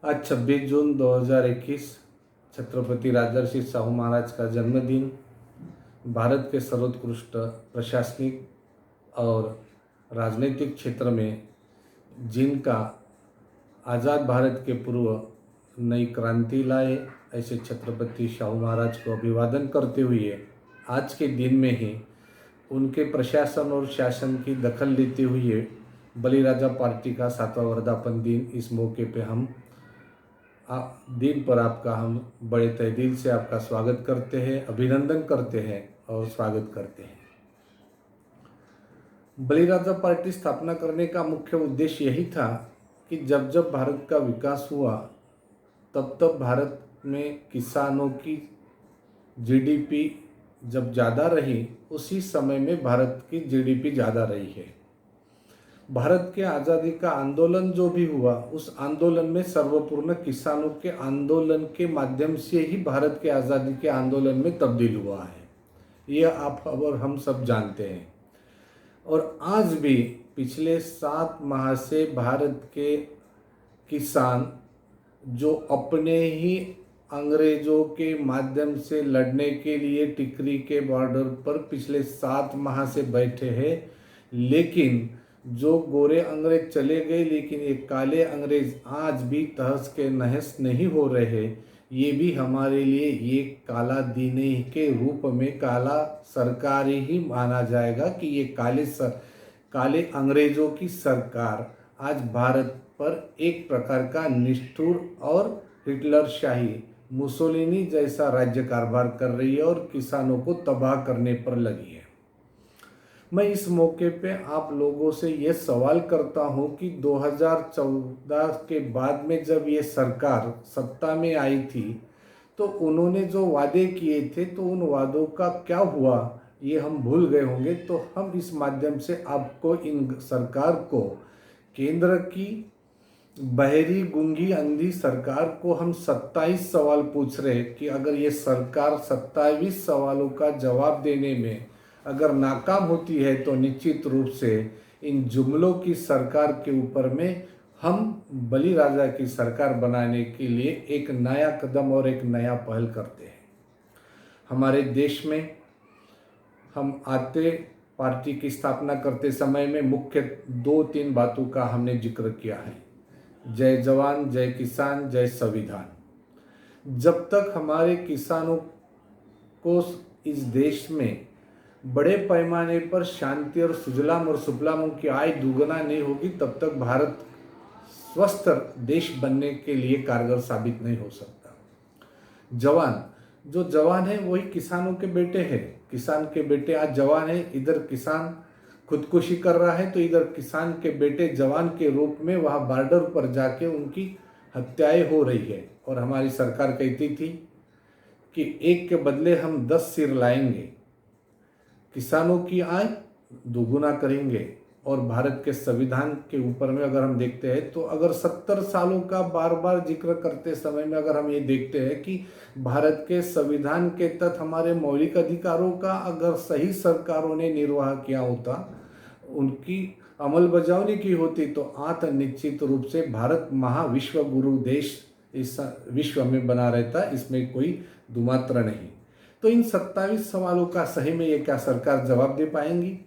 आज 26 जून 2021 छत्रपति राजर्षि शाहू महाराज का जन्मदिन। भारत के सर्वोत्कृष्ट प्रशासनिक और राजनीतिक क्षेत्र में जिनका आज़ाद भारत के पूर्व नई क्रांति लाए, ऐसे छत्रपति शाहू महाराज को अभिवादन करते हुए आज के दिन में ही उनके प्रशासन और शासन की दखल लेते हुए बलिराजा पार्टी का 7वां वर्धापन दिन, इस मौके पे हम दिन पर आपका हम बड़े तहे दिल से आपका स्वागत करते हैं, अभिनंदन करते हैं और स्वागत करते हैं। बलिराजा पार्टी स्थापना करने का मुख्य उद्देश्य यही था कि जब जब भारत का विकास हुआ तब तब भारत में किसानों की जीडीपी जब ज़्यादा रही, उसी समय में भारत की जीडीपी ज़्यादा रही है। भारत के आज़ादी का आंदोलन जो भी हुआ, उस आंदोलन में सर्वपूर्ण किसानों के आंदोलन के माध्यम से ही भारत के आज़ादी के आंदोलन में तब्दील हुआ है। यह आप और हम सब जानते हैं। और आज भी पिछले 7 माह से भारत के किसान जो अपने ही अंग्रेज़ों के माध्यम से लड़ने के लिए टिकरी के बॉर्डर पर पिछले 7 माह से बैठे हैं, लेकिन जो गोरे अंग्रेज चले गए, लेकिन ये काले अंग्रेज आज भी तहस के नहस नहीं हो रहे। ये भी हमारे लिए ये काला दिन के रूप में काला सरकार ही माना जाएगा कि ये काले अंग्रेजों की सरकार आज भारत पर एक प्रकार का निष्ठुर और हिटलरशाही मुसोलिनी जैसा राज्य कारभार कर रही है और किसानों को तबाह करने पर लगी है। मैं इस मौके पे आप लोगों से ये सवाल करता हूँ कि 2014 के बाद में जब ये सरकार सत्ता में आई थी तो उन्होंने जो वादे किए थे तो उन वादों का क्या हुआ, ये हम भूल गए होंगे। तो हम इस माध्यम से आपको, इन सरकार को, केंद्र की बहरी गूंगी अंधी सरकार को हम 27 सवाल पूछ रहे हैं कि अगर ये सरकार 27 सवालों का जवाब देने में अगर नाकाम होती है तो निश्चित रूप से इन जुमलों की सरकार के ऊपर में हम बलिराजा की सरकार बनाने के लिए एक नया कदम और एक नया पहल करते हैं। हमारे देश में हम आते पार्टी की स्थापना करते समय में मुख्य 2-3 बातों का हमने जिक्र किया है। जय जवान, जय किसान, जय संविधान। जब तक हमारे किसानों को इस देश में बड़े पैमाने पर शांति और सुजलाम और सुफलाम की आय दुगना नहीं होगी, तब तक भारत स्वस्थ देश बनने के लिए कारगर साबित नहीं हो सकता। जो जवान है वही किसानों के बेटे हैं। किसान के बेटे आज जवान है, इधर किसान खुदकुशी कर रहा है तो इधर किसान के बेटे जवान के रूप में वहाँ बॉर्डर पर जाके उनकी हत्याएं हो रही है। और हमारी सरकार कहती थी कि एक के बदले हम 10 सिर लाएंगे, किसानों की आय दोगुना करेंगे। और भारत के संविधान के ऊपर में अगर हम देखते हैं तो अगर 70 सालों का बार बार जिक्र करते समय में अगर हम ये देखते हैं कि भारत के संविधान के तहत हमारे मौलिक अधिकारों का अगर सही सरकारों ने निर्वाह किया होता, उनकी अमल बजावनी की होती, तो आज निश्चित रूप से भारत महाविश्व गुरु देश इस विश्व में बना रहता, इसमें कोई दुमात्र नहीं। तो इन 27 सवालों का सही में ये क्या सरकार जवाब दे पाएंगी?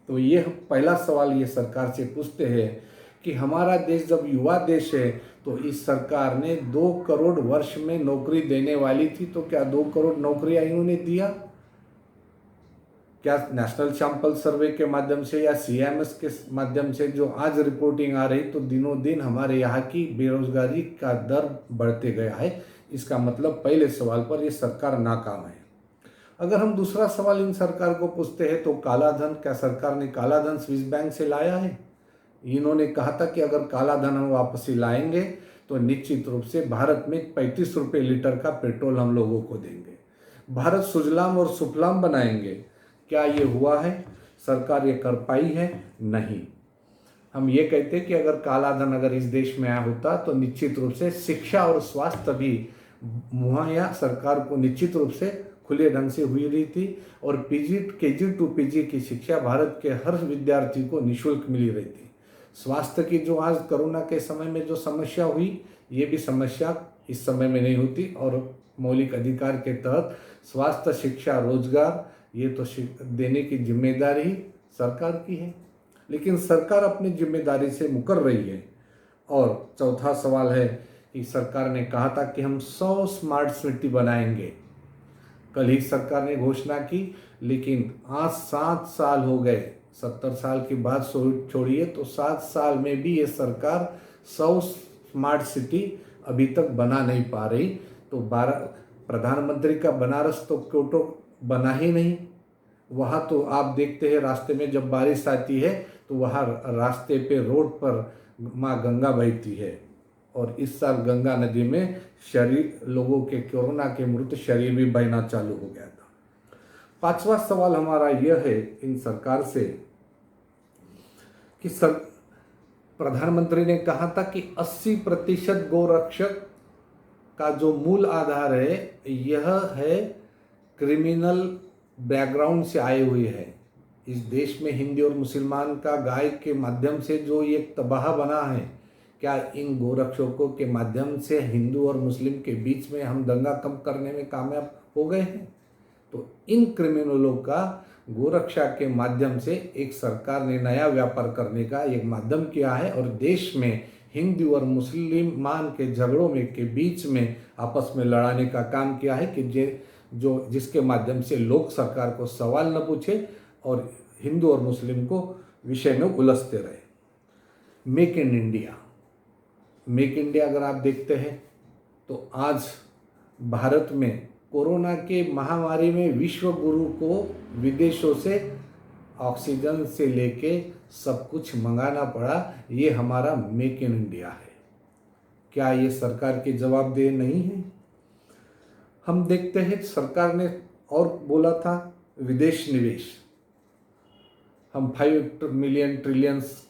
तो ये पहला सवाल ये सरकार से पूछते हैं कि हमारा देश जब युवा देश है तो इस सरकार ने 2 करोड़ वर्ष में नौकरी देने वाली थी, तो क्या 2 करोड़ नौकरियां इन्होंने दिया? क्या नेशनल सैंपल सर्वे के माध्यम से या CMS के माध्यम से जो आज रिपोर्टिंग आ रही, तो दिनों दिन हमारे यहाँ की बेरोजगारी का दर बढ़ते गया है। इसका मतलब पहले सवाल पर ये सरकार नाकाम है। अगर हम दूसरा सवाल इन सरकार को पूछते हैं तो काला धन, क्या सरकार ने काला धन स्विस बैंक से लाया है? इन्होंने कहा था कि अगर काला धन हम वापसी लाएंगे तो निश्चित रूप से भारत में 35 रुपये लीटर का पेट्रोल हम लोगों को देंगे, भारत सुजलाम और सुफलाम बनाएंगे। क्या ये हुआ है? सरकार ये कर पाई है? नहीं। हम ये कहते कि अगर काला धन अगर इस देश में आया होता तो निश्चित रूप से शिक्षा और स्वास्थ्य भी मुहैया सरकार को निश्चित रूप से खुले ढंग से हुई रही थी और KG to PG की शिक्षा भारत के हर विद्यार्थी को निःशुल्क मिली रही थी। स्वास्थ्य की जो आज कोरोना के समय में जो समस्या हुई, ये भी समस्या इस समय में नहीं होती। और मौलिक अधिकार के तहत स्वास्थ्य, शिक्षा, रोजगार, ये तो देने की जिम्मेदारी सरकार की है, लेकिन सरकार अपनी जिम्मेदारी से मुकर रही है। और चौथा सवाल है कि सरकार ने कहा था कि हम 100 स्मार्ट सिटी बनाएंगे, कल ही सरकार ने घोषणा की, लेकिन आज 7 साल हो गए। 70 साल की बात छोड़िए, तो 7 साल में भी ये सरकार 100 स्मार्ट सिटी अभी तक बना नहीं पा रही। तो प्रधानमंत्री का बनारस तो क्योटो बना ही नहीं। वहाँ तो आप देखते हैं रास्ते में जब बारिश आती है तो वहाँ रास्ते पे रोड पर माँ गंगा बहती है, और इस साल गंगा नदी में शरीर लोगों के कोरोना के मृत शरीर भी बहना चालू हो गया था। पांचवा सवाल हमारा यह है इन सरकार से कि प्रधानमंत्री ने कहा था कि 80% गोरक्षक का जो मूल आधार है यह है क्रिमिनल बैकग्राउंड से आए हुए हैं। इस देश में हिंदू और मुसलमान का गाय के माध्यम से जो ये तबाह बना है, क्या इन गोरक्षकों के माध्यम से हिंदू और मुस्लिम के बीच में हम दंगा कम करने में कामयाब हो गए हैं? तो इन क्रिमिनलों का गोरक्षा के माध्यम से एक सरकार ने नया व्यापार करने का एक माध्यम किया है, और देश में हिंदू और मुसलमान के झगड़ों में के बीच में आपस में लड़ाने का काम किया है कि जिसके माध्यम से लोग सरकार को सवाल न पूछे और हिंदू और मुस्लिम को विषय में उलझते रहे। Make in India, make India अगर आप देखते हैं तो आज भारत में कोरोना के महामारी में विश्व गुरु को विदेशों से ऑक्सीजन से लेके सब कुछ मंगाना पड़ा। ये हमारा मेक इन इंडिया है। क्या ये सरकार की जवाबदेही नहीं है? हम देखते हैं सरकार ने और बोला था विदेश निवेश, हम 5 मिलियन ट्रिलियंस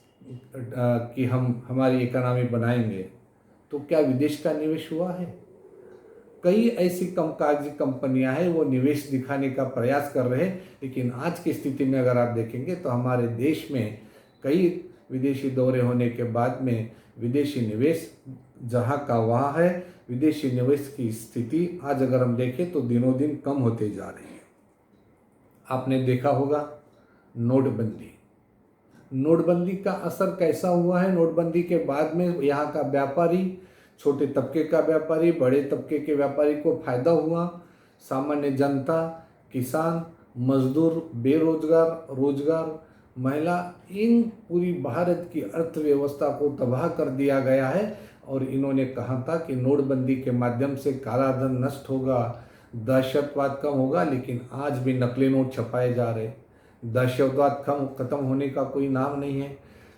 की हमारी इकोनॉमी बनाएंगे। तो क्या विदेश का निवेश हुआ है? कई ऐसी कामकाजी कंपनियां हैं वो निवेश दिखाने का प्रयास कर रहे हैं, लेकिन आज की स्थिति में अगर आप देखेंगे तो हमारे देश में कई विदेशी दौरे होने के बाद में विदेशी निवेश जहां का वहाँ है। विदेशी निवेश की स्थिति आज अगर हम देखें तो दिनों दिन कम होते जा रही है। आपने देखा होगा नोटबंदी का असर कैसा हुआ है। नोटबंदी के बाद में यहाँ का व्यापारी, छोटे तबके का व्यापारी, बड़े तबके के व्यापारी को फायदा हुआ। सामान्य जनता, किसान, मजदूर, बेरोजगार, रोजगार, महिला, इन पूरी भारत की अर्थव्यवस्था को तबाह कर दिया गया है। और इन्होंने कहा था कि नोटबंदी के माध्यम से काला धन नष्ट होगा, दहशतवाद कम होगा, लेकिन आज भी नकली नोट छपाए जा रहे। दहशतवाद खत्म होने का कोई नाम नहीं है।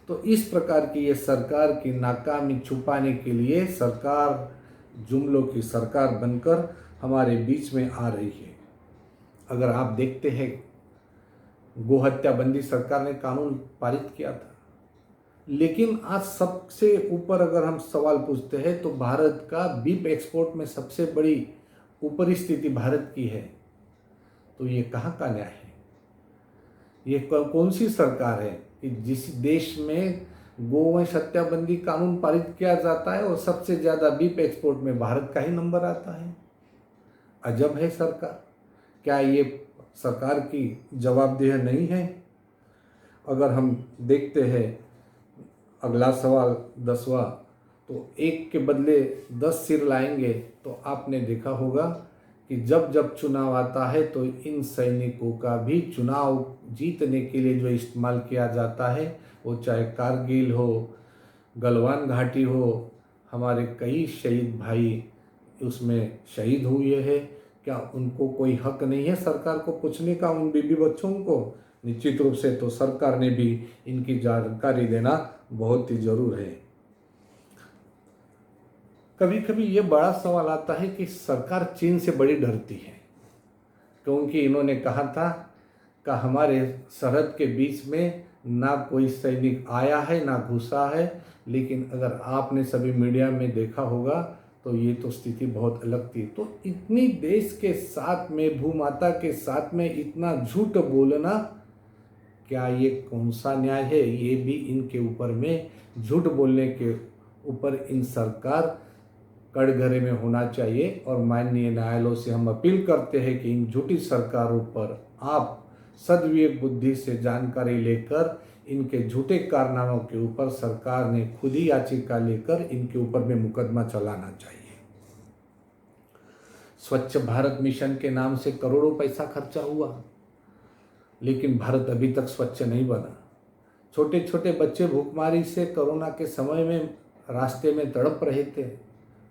तो इस प्रकार की ये सरकार की नाकामी छुपाने के लिए सरकार जुमलों की सरकार बनकर हमारे बीच में आ रही है। अगर आप देखते हैं गोहत्या बंदी सरकार ने कानून पारित किया था, लेकिन आज सबसे ऊपर अगर हम सवाल पूछते हैं तो भारत का बीफ एक्सपोर्ट में सबसे बड़ी ऊपरी स्थिति भारत की है। तो ये कहाँ का न्याय है? ये कौन सी सरकार है कि जिस देश में गोवंश हत्याबंदी कानून पारित किया जाता है और सबसे ज़्यादा बीफ एक्सपोर्ट में भारत का ही नंबर आता है? अजब है सरकार। क्या ये सरकार की जवाबदेही नहीं है? अगर हम देखते हैं अगला सवाल 10वां, तो एक के बदले 10 सिर लाएंगे। तो आपने देखा होगा कि जब जब चुनाव आता है तो इन सैनिकों का भी चुनाव जीतने के लिए जो इस्तेमाल किया जाता है, वो चाहे कारगिल हो, गलवान घाटी हो, हमारे कई शहीद भाई उसमें शहीद हुए हैं। क्या उनको कोई हक नहीं है सरकार को पूछने का, उन बीबी बच्चों को? निश्चित रूप से तो सरकार ने भी इनकी जानकारी देना बहुत ही जरूर है। कभी कभी ये बड़ा सवाल आता है कि सरकार चीन से बड़ी डरती है, क्योंकि इन्होंने कहा था कि हमारे सरहद के बीच में ना कोई सैनिक आया है ना घुसा है। लेकिन अगर आपने सभी मीडिया में देखा होगा तो ये तो स्थिति बहुत अलग थी। तो इतनी देश के साथ में, भूमाता के साथ में इतना झूठ बोलना क्या ये कौन सा न्याय है? ये भी इनके ऊपर में झूठ बोलने के ऊपर इन सरकार कटघरे में होना चाहिए। और माननीय न्यायालयों से हम अपील करते हैं कि इन झूठी सरकारों पर आप सद्विवेक बुद्धि से जानकारी लेकर इनके झूठे कारनामों के ऊपर सरकार ने खुद ही याचिका लेकर इनके ऊपर में मुकदमा चलाना चाहिए। स्वच्छ भारत मिशन के नाम से करोड़ों पैसा खर्चा हुआ, लेकिन भारत अभी तक स्वच्छ नहीं बना। छोटे छोटे बच्चे भूखमारी से कोरोना के समय में रास्ते में तड़प रहे थे।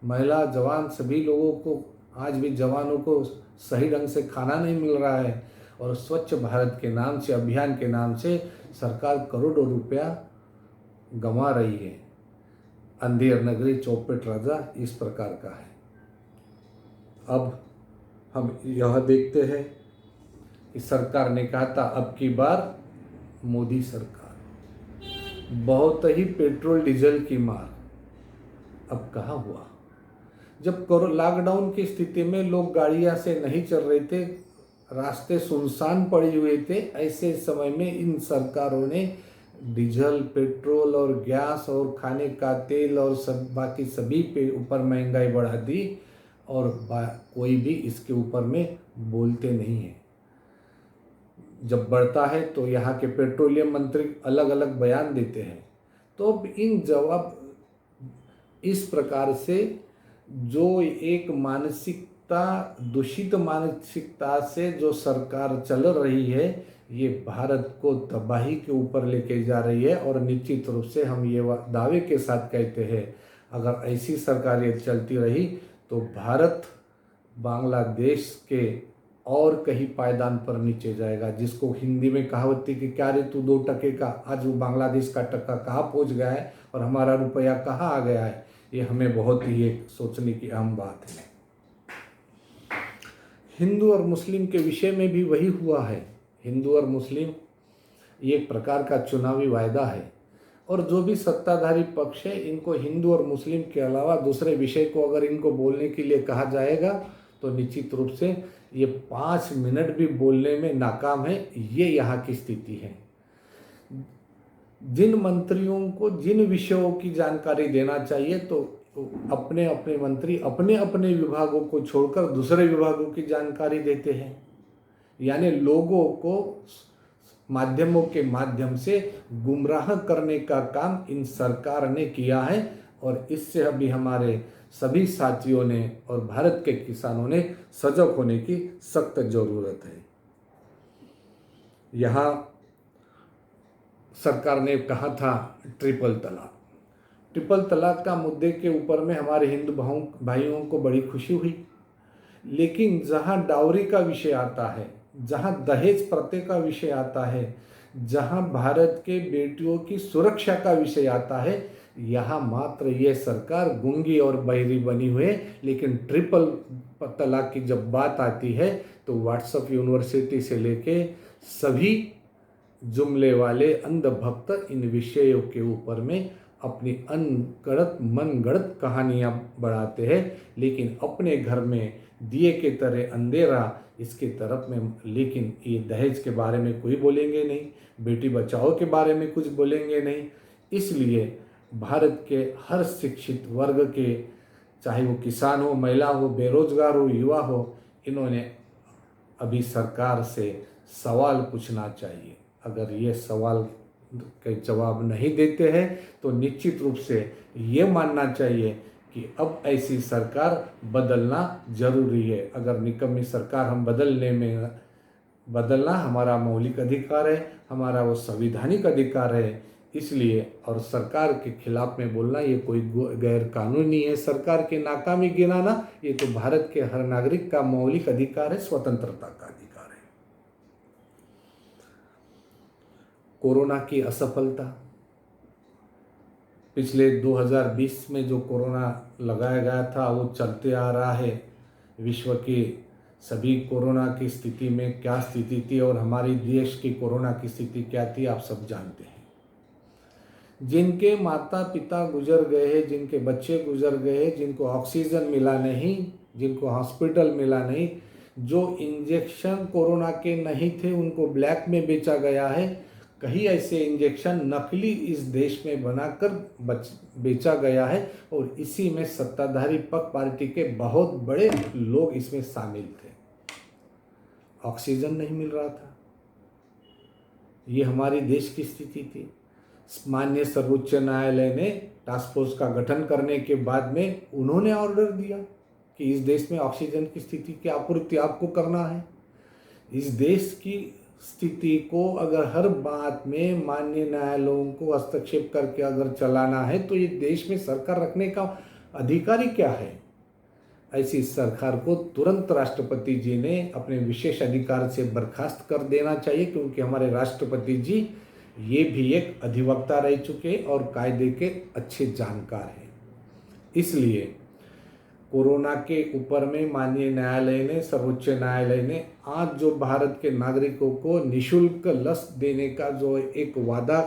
महिला, जवान, सभी लोगों को, आज भी जवानों को सही ढंग से खाना नहीं मिल रहा है। और स्वच्छ भारत के नाम से, अभियान के नाम से सरकार करोड़ों रुपया गंवा रही है। अंधेर नगरी चौपेट राजा इस प्रकार का है। अब हम यह देखते हैं कि सरकार ने कहा था अब की बार मोदी सरकार, बहुत ही पेट्रोल डीजल की मार। अब कहाँ हुआ? जब लॉकडाउन की स्थिति में लोग गाड़ियां से नहीं चल रहे थे, रास्ते सुनसान पड़े हुए थे, ऐसे समय में इन सरकारों ने डीजल, पेट्रोल और गैस और खाने का तेल और सब बाकी सभी पे ऊपर महंगाई बढ़ा दी। और कोई भी इसके ऊपर में बोलते नहीं है। जब बढ़ता है तो यहाँ के पेट्रोलियम मंत्री अलग अलग बयान देते हैं। तो इन जवाब इस प्रकार से जो एक मानसिकता, दूषित मानसिकता से जो सरकार चल रही है, ये भारत को तबाही के ऊपर लेके जा रही है। और निश्चित रूप से हम ये दावे के साथ कहते हैं, अगर ऐसी सरकार ये चलती रही तो भारत बांग्लादेश के और कहीं पायदान पर नीचे जाएगा। जिसको हिंदी में कहावत थी कि क्या रे तू 2 टके का, आज वो बांग्लादेश का टका कहाँ पहुँच गया है और हमारा रुपया कहाँ आ गया है। ये हमें बहुत ही एक सोचने की अहम बात है। हिंदू और मुस्लिम के विषय में भी वही हुआ है। हिंदू और मुस्लिम एक प्रकार का चुनावी वायदा है, और जो भी सत्ताधारी पक्ष है, इनको हिंदू और मुस्लिम के अलावा दूसरे विषय को अगर इनको बोलने के लिए कहा जाएगा तो निश्चित रूप से ये 5 मिनट भी बोलने में नाकाम है। ये यहाँ की स्थिति है। जिन मंत्रियों को जिन विषयों की जानकारी देना चाहिए तो अपने अपने मंत्री अपने अपने विभागों को छोड़कर दूसरे विभागों की जानकारी देते हैं। यानी लोगों को माध्यमों के माध्यम से गुमराह करने का काम इन सरकार ने किया है। और इससे अभी हमारे सभी साथियों ने और भारत के किसानों ने सजग होने की सख्त जरूरत है। यहाँ सरकार ने कहा था ट्रिपल तलाक का मुद्दे के ऊपर में हमारे हिंदू भाइयों को बड़ी खुशी हुई। लेकिन जहाँ डाउरी का विषय आता है, जहाँ दहेज प्रथा का विषय आता है, जहाँ भारत के बेटियों की सुरक्षा का विषय आता है, यहाँ मात्र ये सरकार गूंगी और बहरी बनी हुई है। लेकिन ट्रिपल तलाक की जब बात आती है तो व्हाट्सएप यूनिवर्सिटी से लेके सभी जुमले वाले अंधभक्त इन विषयों के ऊपर में अपनी अनगढ़ंत मनगढ़ंत कहानियाँ बढ़ाते हैं। लेकिन अपने घर में दिए के तरह अंधेरा इसके तरफ में, लेकिन ये दहेज के बारे में कोई बोलेंगे नहीं, बेटी बचाओ के बारे में कुछ बोलेंगे नहीं। इसलिए भारत के हर शिक्षित वर्ग के, चाहे वो किसान हो, महिला हो, बेरोजगार हो, युवा हो, इन्होंने अभी सरकार से सवाल पूछना चाहिए। अगर ये सवाल के जवाब नहीं देते हैं तो निश्चित रूप से ये मानना चाहिए कि अब ऐसी सरकार बदलना जरूरी है। अगर निकम्मी सरकार हम बदलना हमारा मौलिक अधिकार है, हमारा वो संवैधानिक अधिकार है। इसलिए और सरकार के खिलाफ में बोलना ये कोई गैर कानूनी है। सरकार की नाकामी गिनाना ये तो भारत के हर नागरिक का मौलिक अधिकार है, स्वतंत्रता का अधिकार है। कोरोना की असफलता, पिछले 2020 में जो कोरोना लगाया गया था वो चलते आ रहा है। विश्व की सभी कोरोना की स्थिति में क्या स्थिति थी और हमारी देश की कोरोना की स्थिति क्या थी, आप सब जानते हैं। जिनके माता पिता गुजर गए, जिनके बच्चे गुजर गए, जिनको ऑक्सीजन मिला नहीं, जिनको हॉस्पिटल मिला नहीं, जो इंजेक्शन कोरोना के नहीं थे उनको ब्लैक में बेचा गया है। कई ऐसे इंजेक्शन नकली इस देश में बनाकर बेचा गया है और इसी में सत्ताधारी पक्ष पार्टी के बहुत बड़े लोग इसमें शामिल थे। ऑक्सीजन नहीं मिल रहा था। ये हमारे देश की स्थिति थी। माननीय सर्वोच्च न्यायालय ने टास्क फोर्स का गठन करने के बाद में उन्होंने ऑर्डर दिया कि इस देश में ऑक्सीजन की स्थिति की आपूर्ति आपको करना है। इस देश की स्थिति को अगर हर बात में माननीय न्यायालयों को हस्तक्षेप करके अगर चलाना है तो ये देश में सरकार रखने का अधिकारी क्या है? ऐसी सरकार को तुरंत राष्ट्रपति जी ने अपने विशेष अधिकार से बर्खास्त कर देना चाहिए, क्योंकि हमारे राष्ट्रपति जी ये भी एक अधिवक्ता रह चुके और कायदे के अच्छे जानकार हैं। इसलिए कोरोना के ऊपर में माननीय न्यायालय ने, सर्वोच्च न्यायालय ने आज जो भारत के नागरिकों को निःशुल्क लस देने का जो एक वादा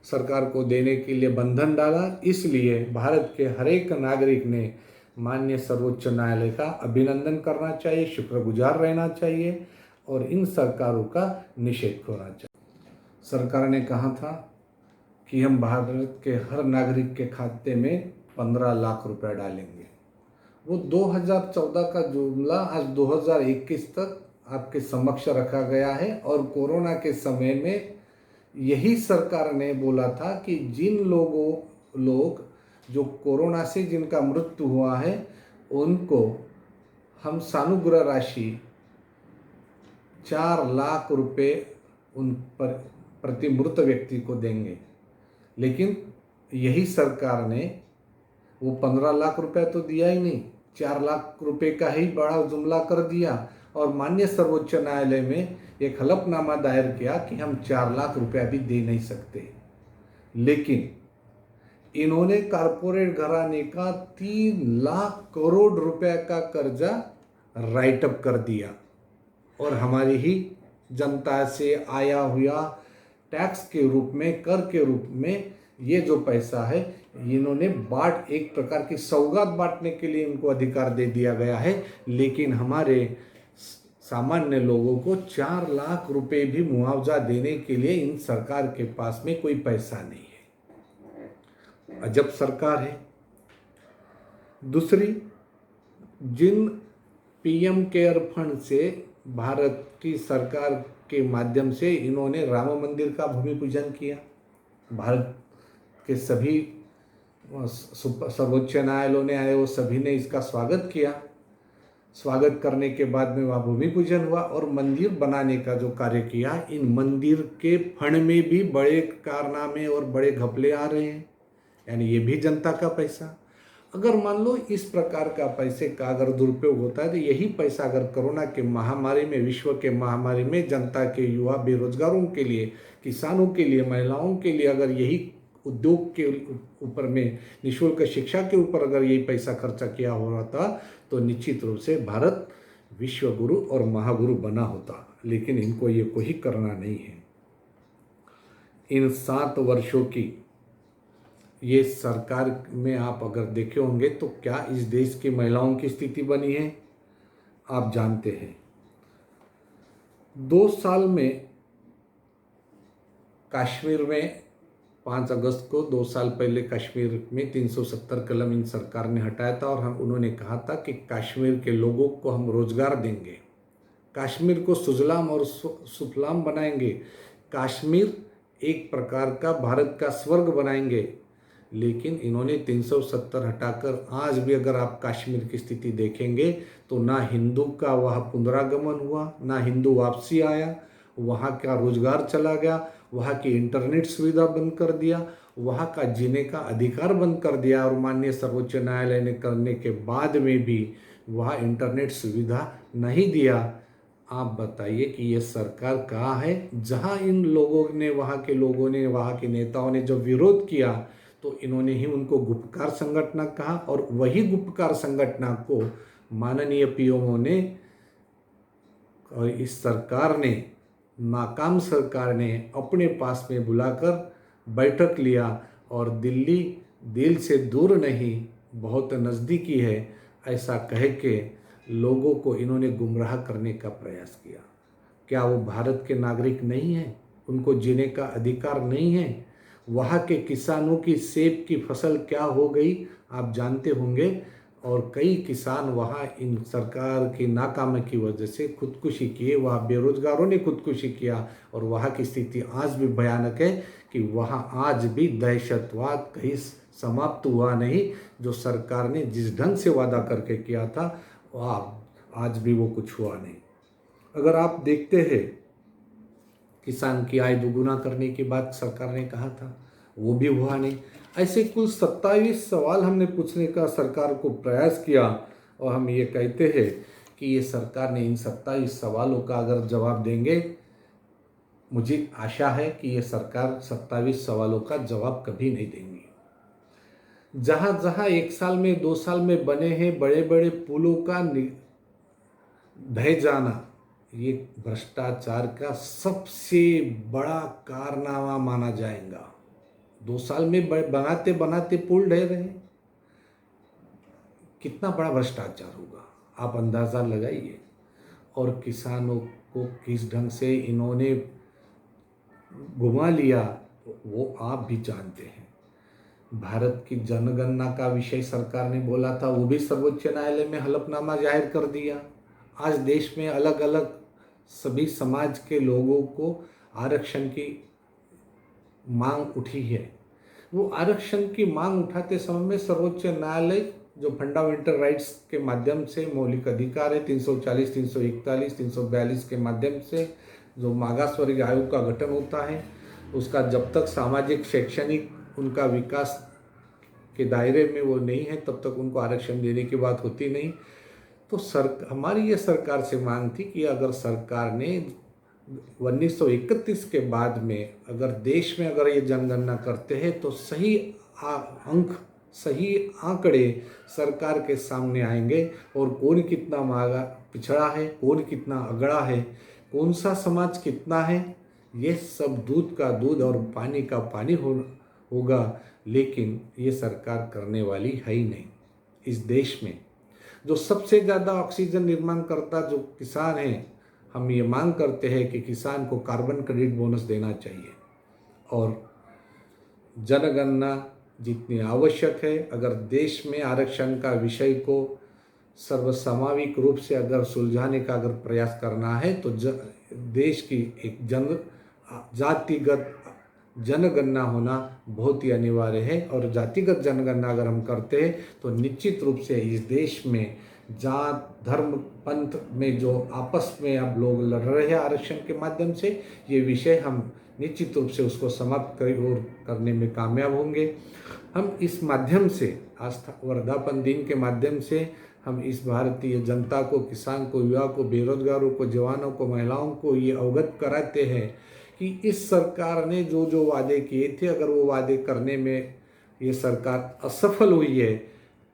सरकार को देने के लिए बंधन डाला, इसलिए भारत के हर एक नागरिक ने माननीय सर्वोच्च न्यायालय का अभिनंदन करना चाहिए, शुक्रगुजार रहना चाहिए और इन सरकारों का निषेध होना चाहिए। सरकार ने कहा था कि हम भारत के हर नागरिक के खाते में 15 लाख रुपए डालेंगे। वो 2014 का जुमला आज 2021 तक आपके समक्ष रखा गया है और कोरोना के समय में यही सरकार ने बोला था कि जिन लोग जो कोरोना से जिनका मृत्यु हुआ है उनको हम सानुग्रह राशि 4 लाख रुपए उन पर प्रति मृत व्यक्ति को देंगे। लेकिन यही सरकार ने वो 15 लाख रुपए तो दिया ही नहीं, 4 लाख रुपए का ही बड़ा जुमला कर दिया और माननीय सर्वोच्च न्यायालय में एक हलफनामा दायर किया कि हम 4 लाख रुपया भी दे नहीं सकते। लेकिन इन्होंने कारपोरेट घराने का 3 लाख करोड़ रुपए का कर्जा राइट अप कर दिया और हमारी ही जनता से आया हुआ टैक्स के रूप में, कर के रूप में ये जो पैसा है इन्होंने एक प्रकार की सौगात बांटने के लिए इनको अधिकार दे दिया गया है। लेकिन हमारे सामान्य लोगों को 4 लाख रुपए भी मुआवजा देने के लिए इन सरकार के पास में कोई पैसा नहीं है। अजब सरकार है। दूसरी, जिन पीएम केयर फंड से भारत की सरकार के माध्यम से इन्होंने राम मंदिर का भूमि पूजन किया, भारत के सभी सर्वोच्च न्यायालयों ने आए वो सभी ने इसका स्वागत किया। स्वागत करने के बाद में वहाँ भूमि पूजन हुआ और मंदिर बनाने का जो कार्य किया, इन मंदिर के फंड में भी बड़े कारनामे और बड़े घपले आ रहे हैं, यानी ये भी जनता का पैसा। अगर मान लो इस प्रकार का पैसे का अगर दुरुपयोग होता है तो यही पैसा अगर कोरोना के महामारी में, विश्व के महामारी में जनता के युवा बेरोजगारों के लिए, किसानों के लिए, महिलाओं के लिए अगर यही उद्योग के ऊपर में, निःशुल्क शिक्षा के ऊपर अगर यही पैसा खर्चा किया हो रहा था तो निश्चित रूप से भारत विश्व गुरु और महागुरु बना होता। लेकिन इनको ये कोई करना नहीं है। इन 7 वर्षों की ये सरकार में आप अगर देखे होंगे तो क्या इस देश की महिलाओं की स्थिति बनी है आप जानते हैं। 2 साल में कश्मीर में 5 अगस्त को 2 साल पहले कश्मीर में 370 कलम इन सरकार ने हटाया था और उन्होंने कहा था कि कश्मीर के लोगों को हम रोजगार देंगे, कश्मीर को सुजलाम और सुफलाम बनाएंगे, कश्मीर एक प्रकार का भारत का स्वर्ग बनाएंगे। लेकिन इन्होंने 370 हटाकर आज भी अगर आप कश्मीर की स्थिति देखेंगे तो ना हिंदू का वहाँ पुनरागमन हुआ, ना हिंदू वापसी आया, वहाँ का रोजगार चला गया, वहाँ की इंटरनेट सुविधा बंद कर दिया, वहाँ का जीने का अधिकार बंद कर दिया और माननीय सर्वोच्च न्यायालय ने करने के बाद में भी वहाँ इंटरनेट सुविधा नहीं दिया। आप बताइए कि ये सरकार कहाँ है? जहाँ इन लोगों ने, वहाँ के लोगों ने, वहाँ के नेताओं ने जब विरोध किया तो इन्होंने ही उनको गुप्तकार संगठन कहा और वही गुप्तकार संगठन को माननीय पीएमओ ने और इस सरकार ने, नाकाम सरकार ने अपने पास में बुलाकर बैठक लिया और दिल्ली दिल से दूर नहीं बहुत नज़दीकी है ऐसा कह के लोगों को इन्होंने गुमराह करने का प्रयास किया। क्या वो भारत के नागरिक नहीं हैं? उनको जीने का अधिकार नहीं है? वहाँ के किसानों की सेब की फसल क्या हो गई आप जानते होंगे, और कई किसान वहाँ इन सरकार की नाकामी की वजह से खुदकुशी किए, वहाँ बेरोजगारों ने खुदकुशी किया, और वहाँ की स्थिति आज भी भयानक है कि वहाँ आज भी दहशतवाद कहीं समाप्त हुआ नहीं। जो सरकार ने जिस ढंग से वादा करके किया था वह आज भी वो कुछ हुआ नहीं। अगर आप देखते हैं, किसान की आय दोगुना करने की बात सरकार ने कहा था, वो भी हुआ नहीं। ऐसे कुल 27 सवाल हमने पूछने का सरकार को प्रयास किया, और हम ये कहते हैं कि ये सरकार ने इन 27 सवालों का अगर जवाब देंगे, मुझे आशा है कि ये सरकार 27 सवालों का जवाब कभी नहीं देंगी। जहाँ जहाँ 1 साल में 2 साल में बने हैं बड़े बड़े पुलों का ढह जाना, ये भ्रष्टाचार का सबसे बड़ा कारनामा माना जाएगा। 2 साल में बनाते बनाते पुल ढह रहे हैं, कितना बड़ा भ्रष्टाचार होगा आप अंदाज़ा लगाइए। और किसानों को किस ढंग से इन्होंने घुमा लिया वो आप भी जानते हैं। भारत की जनगणना का विषय सरकार ने बोला था, वो भी सर्वोच्च न्यायालय में हलफनामा जाहिर कर दिया। आज देश में अलग अलग सभी समाज के लोगों को आरक्षण की मांग उठी है। वो आरक्षण की मांग उठाते समय में सर्वोच्च न्यायालय जो फंडामेंटल राइट्स के माध्यम से मौलिक अधिकार है 340, 341, 342 के माध्यम से जो मागास वर्ग आयोग का गठन होता है, उसका जब तक सामाजिक शैक्षणिक उनका विकास के दायरे में वो नहीं है तब तक उनको आरक्षण देने की बात होती नहीं। तो हमारी ये सरकार से मांग थी कि अगर सरकार ने 1931 के बाद में अगर देश में अगर ये जनगणना करते हैं तो सही अंक सही आंकड़े सरकार के सामने आएंगे, और कौन कितना मांगा पिछड़ा है, कौन कितना अगड़ा है, कौन सा समाज कितना है, ये सब दूध का दूध और पानी का पानी होगा। लेकिन ये सरकार करने वाली है ही नहीं। इस देश में जो सबसे ज़्यादा ऑक्सीजन निर्माण करता जो किसान है, हम ये मांग करते हैं कि किसान को कार्बन क्रेडिट बोनस देना चाहिए। और जनगणना जितनी आवश्यक है, अगर देश में आरक्षण का विषय को सर्वसमाविक रूप से अगर सुलझाने का अगर प्रयास करना है तो देश की एक जातिगत जनगणना होना बहुत ही अनिवार्य है। और जातिगत जनगणना अगर हम करते हैं तो निश्चित रूप से इस देश में जात धर्म पंथ में जो आपस में अब लोग लड़ रहे हैं आरक्षण के माध्यम से, ये विषय हम निश्चित रूप से उसको समाप्त करने में कामयाब होंगे। हम इस माध्यम से आस्था वर्धापन दिन के माध्यम से हम इस भारतीय जनता को, किसान को, युवा को, बेरोजगारों को, जवानों को, महिलाओं को ये अवगत कराते हैं कि इस सरकार ने जो जो वादे किए थे, अगर वो वादे करने में ये सरकार असफल हुई है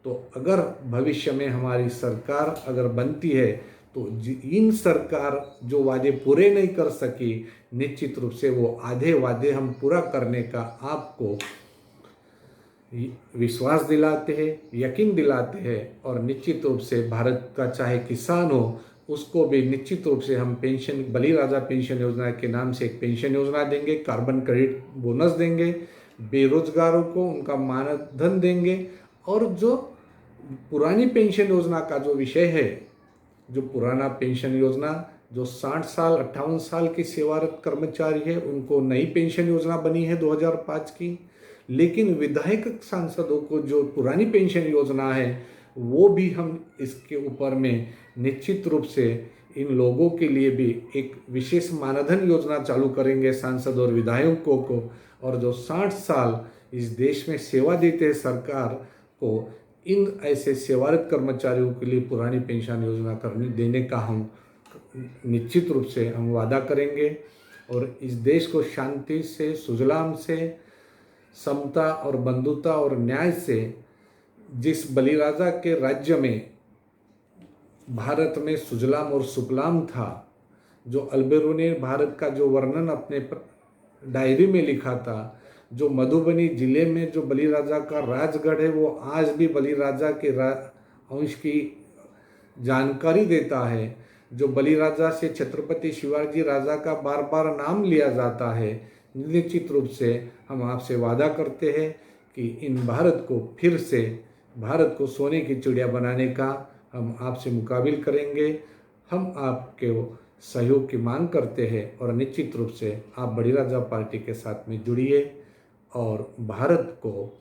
तो अगर भविष्य में हमारी सरकार अगर बनती है तो इन सरकार जो वादे पूरे नहीं कर सकी, निश्चित रूप से वो आधे वादे हम पूरा करने का आपको विश्वास दिलाते हैं, यकीन दिलाते हैं। और निश्चित रूप से भारत का चाहे किसान हो उसको भी निश्चित रूप से हम पेंशन, बलिराजा पेंशन योजना के नाम से एक पेंशन योजना देंगे, कार्बन क्रेडिट बोनस देंगे, बेरोजगारों को उनका मानधन देंगे। और जो पुरानी पेंशन योजना का जो विषय है, जो पुराना पेंशन योजना जो 60 साल 58 साल के सेवारत कर्मचारी है उनको नई पेंशन योजना बनी है 2005 की, लेकिन विधायक सांसदों को जो पुरानी पेंशन योजना है वो भी हम इसके ऊपर में निश्चित रूप से इन लोगों के लिए भी एक विशेष मानधन योजना चालू करेंगे सांसद और विधायकों को। और जो 60 साल इस देश में सेवा देते हैं सरकार को, इन ऐसे सेवारत कर्मचारियों के लिए पुरानी पेंशन योजना देने का हम निश्चित रूप से हम वादा करेंगे। और इस देश को शांति से, सुजलाम से, समता और बंधुता और न्याय से, जिस बलिराजा के राज्य में भारत में सुजलाम और सुफलाम था, जो अल्बेरो ने भारत का जो वर्णन अपने डायरी में लिखा था, जो मधुबनी जिले में जो बलिराजा का राजगढ़ है वो आज भी बलिराजा के अंश की जानकारी देता है, जो बलिराजा से छत्रपति शिवाजी राजा का बार बार नाम लिया जाता है, निश्चित रूप से हम आपसे वादा करते हैं कि इन भारत को फिर से, भारत को सोने की चिड़िया बनाने का हम आपसे मुकाबिल करेंगे। हम आपके सहयोग की मांग करते हैं और निश्चित रूप से आप बलिराजा पार्टी के साथ में जुड़िए और भारत को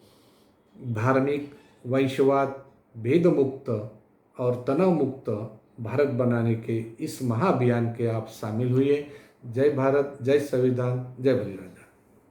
धार्मिक, वंशवाद, भेद मुक्त और तनाव मुक्त भारत बनाने के इस महाअभियान के आप शामिल हुए। जय भारत, जय संविधान, जय बलिराजा।